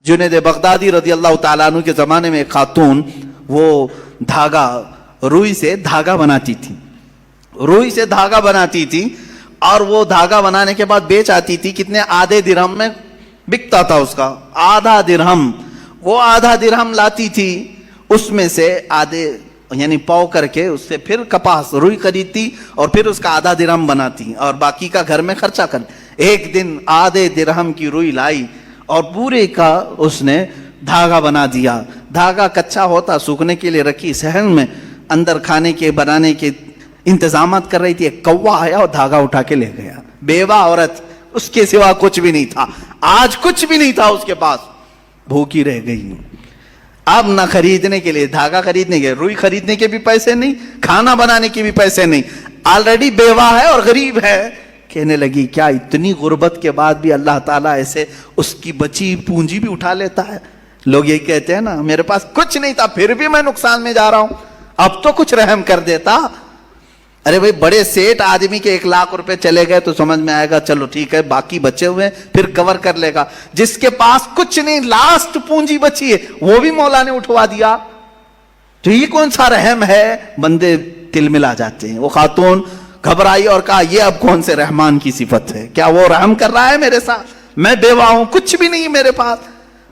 جنید بغدادی رضی اللہ تعالیٰ عنہ کے زمانے میں ایک خاتون وہ دھاگا روئی سے دھاگا بناتی تھی، روئی سے دھاگا بناتی تھی اور وہ دھاگا بنانے کے بعد بیچ آتی تھی، کتنے آدھے درہم میں بکتا تھا اس کا، آدھا درہم. وہ آدھا درہم لاتی تھی، اس میں سے آدھے یعنی پاؤ کر کے اس سے پھر کپاس روئی خریدتی اور پھر اس کا آدھا درہم بناتی اور باقی کا گھر میں خرچہ کر. ایک دن آدھے درہم کی روئی لائی اور پورے کا اس نے دھاگا بنا دیا. دھاگا کچا ہوتا، سوکھنے کے لیے رکھی صحن میں، اندر کھانے کے بنانے کے انتظامات کر رہی تھی. ایک کوا آیا اور دھاگا اٹھا کے لے گیا. بیوہ عورت، اس کے سوا کچھ بھی نہیں تھا، آج کچھ بھی نہیں تھا اس کے پاس، بھوکی رہ گئی. اب نہ خریدنے کے لیے دھاگا خریدنے کے، روئی خریدنے کے بھی پیسے نہیں، کھانا بنانے کے بھی پیسے نہیں، آلریڈی بیوہ ہے اور غریب ہے. کہنے لگی کیا اتنی غربت کے بعد بھی اللہ تعالیٰ ایسے اس کی بچی پونجی بھی اٹھا لیتا ہے. لوگ یہ کہتے ہیں نا میرے پاس کچھ نہیں تھا پھر بھی میں نقصان میں جا رہا ہوں، اب تو کچھ رحم کر دیتا. ارے بھائی بڑے سیٹ آدمی کے 1,00,000 روپے چلے گئے تو سمجھ میں آئے گا چلو ٹھیک ہے باقی بچے ہوئے پھر کور کر لے گا. جس کے پاس کچھ نہیں، لاسٹ پونجی بچی ہے، وہ بھی مولا نے اٹھوا دیا، تو یہ کون سا رحم ہے؟ بندے تل ملا جاتے ہیں. وہ خاتون گھبرائی اور کہا یہ اب کون سے رحمان کی صفت ہے؟ کیا وہ رحم کر رہا ہے میرے ساتھ؟ میں بیوہ ہوں، کچھ بھی نہیں میرے پاس.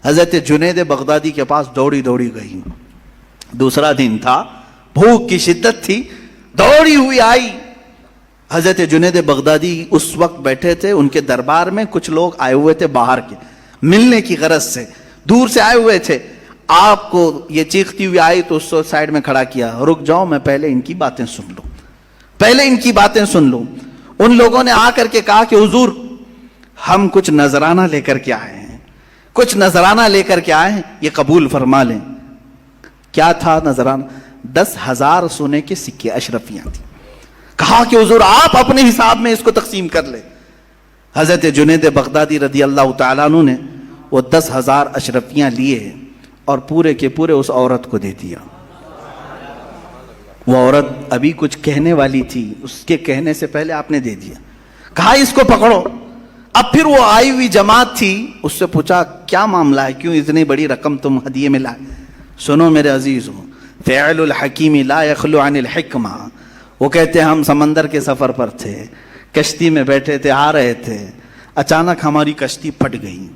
حضرت جنید بغدادی کے پاس دوڑی دوڑی گئی. دوسرا دن تھا، بھوک کی شدت تھی، دوڑی ہوئی آئی. حضرت جنید بغدادی اس وقت بیٹھے تھے، ان کے دربار میں کچھ لوگ آئے ہوئے تھے باہر کے، ملنے کی غرض سے دور سے آئے ہوئے تھے. آپ کو یہ چیختی ہوئی آئی تو اس کو سائڈ میں کھڑا کیا، رک جاؤ میں پہلے ان کی باتیں سن لوں، پہلے ان کی باتیں سن لوں. ان لوگوں نے آ کر کے کہا کہ حضور ہم کچھ نذرانہ لے کر کے آئے ہیں، کچھ نذرانہ لے کر کے آئے ہیں، یہ قبول فرما لیں. کیا تھا نذرانہ؟ 10,000 سونے کے سکے اشرفیاں تھی. کہا کہ حضور آپ اپنے حساب میں اس کو تقسیم کر لیں. حضرت جنید بغدادی رضی اللہ تعالیٰ عنہ نے وہ 10,000 اشرفیاں لیے اور پورے کے پورے اس عورت کو دے دیا. وہ عورت ابھی کچھ کہنے والی تھی، اس کے کہنے سے پہلے آپ نے دے دیا. کہا اس کو پکڑو. اب پھر وہ آئی ہوئی جماعت تھی، اس سے پوچھا کیا معاملہ ہے، کیوں اتنی بڑی رقم تم ہدیے میں لائے؟ سنو میرے عزیزوں، فعل الحکیم لا یخلو عن الحکمہ. وہ کہتے ہیں ہم سمندر کے سفر پر تھے، کشتی میں بیٹھے تھے، آ رہے تھے، اچانک ہماری کشتی پھٹ گئی،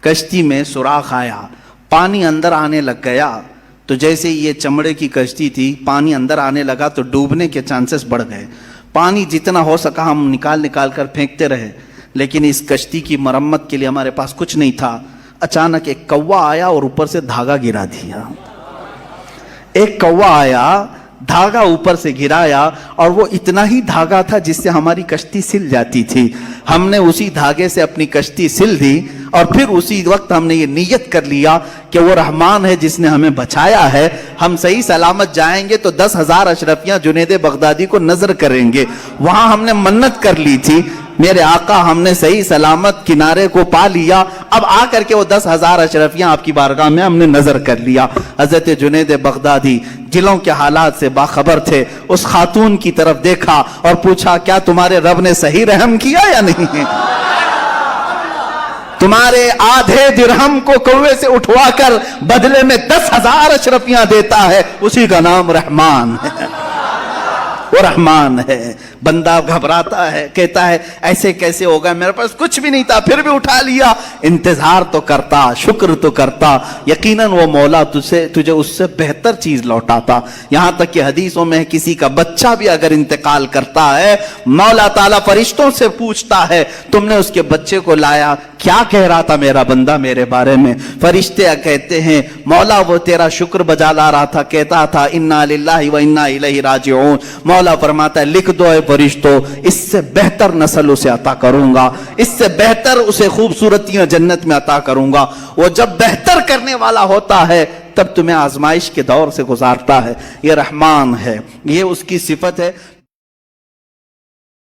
کشتی میں سوراخ آیا، پانی اندر آنے لگ گیا. تو جیسے یہ چمڑے کی کشتی تھی، پانی اندر آنے لگا تو ڈوبنے کے چانسز بڑھ گئے. پانی جتنا ہو سکا ہم نکال کر پھینکتے رہے، لیکن اس کشتی کی مرمت کے لیے ہمارے پاس کچھ نہیں تھا. اچانک ایک کوا آیا اور اوپر سے دھاگا گرا دیا. ایک کوا آیا، دھاگا اوپر سے گرایا، اور وہ اتنا ہی دھاگا تھا جس سے ہماری کشتی سل جاتی تھی. ہم نے اسی دھاگے سے اپنی کشتی سل دی اور پھر اسی وقت ہم نے یہ نیت کر لیا کہ وہ رحمان ہے جس نے ہمیں بچایا ہے. ہم صحیح سلامت جائیں گے تو 10,000 اشرفیاں جنید بغدادی کو نظر کریں گے. وہاں ہم نے منت کر لی تھی، میرے آقا ہم نے صحیح سلامت کنارے کو پا لیا، اب آ کر کے وہ 10,000 اشرفیاں آپ کی بارگاہ میں ہم نے نظر کر لیا. حضرت جنید بغدادی دلوں کے حالات سے باخبر تھے، اس خاتون کی طرف دیکھا اور پوچھا کیا تمہارے رب نے صحیح رحم کیا یا نہیں؟ تمہارے آدھے درہم کو کوے سے اٹھوا کر بدلے میں 10,000 اشرفیاں دیتا ہے، اسی کا نام رحمان ہے. وہ رحمان ہے. بندہ گھبراتا ہے، کہتا ہے ایسے کیسے ہوگا، میرے پاس کچھ بھی نہیں تھا پھر بھی اٹھا لیا. انتظار تو کرتا، شکر تو کرتا، یقیناً وہ مولا تجھے اس سے بہتر چیز لوٹاتا. یہاں تک کہ حدیثوں میں کسی کا بچہ بھی اگر انتقال کرتا ہے، مولا تعالیٰ فرشتوں سے پوچھتا ہے تم نے اس کے بچے کو لایا، کیا کہہ رہا تھا میرا بندہ میرے بارے میں؟ فرشتے کہتے ہیں مولا وہ تیرا شکر بجا لا رہا تھا، کہتا تھا انا للہ و انا الیہ راجعون. مولا فرماتا ہے لکھ دو اے فرشتوں، اس سے بہتر نسل اسے عطا کروں گا، اس سے بہتر اسے خوبصورتیاں جنت میں عطا کروں گا. وہ جب بہتر کرنے والا ہوتا ہے تب تمہیں آزمائش کے دور سے گزارتا ہے. یہ رحمان ہے، یہ اس کی صفت ہے.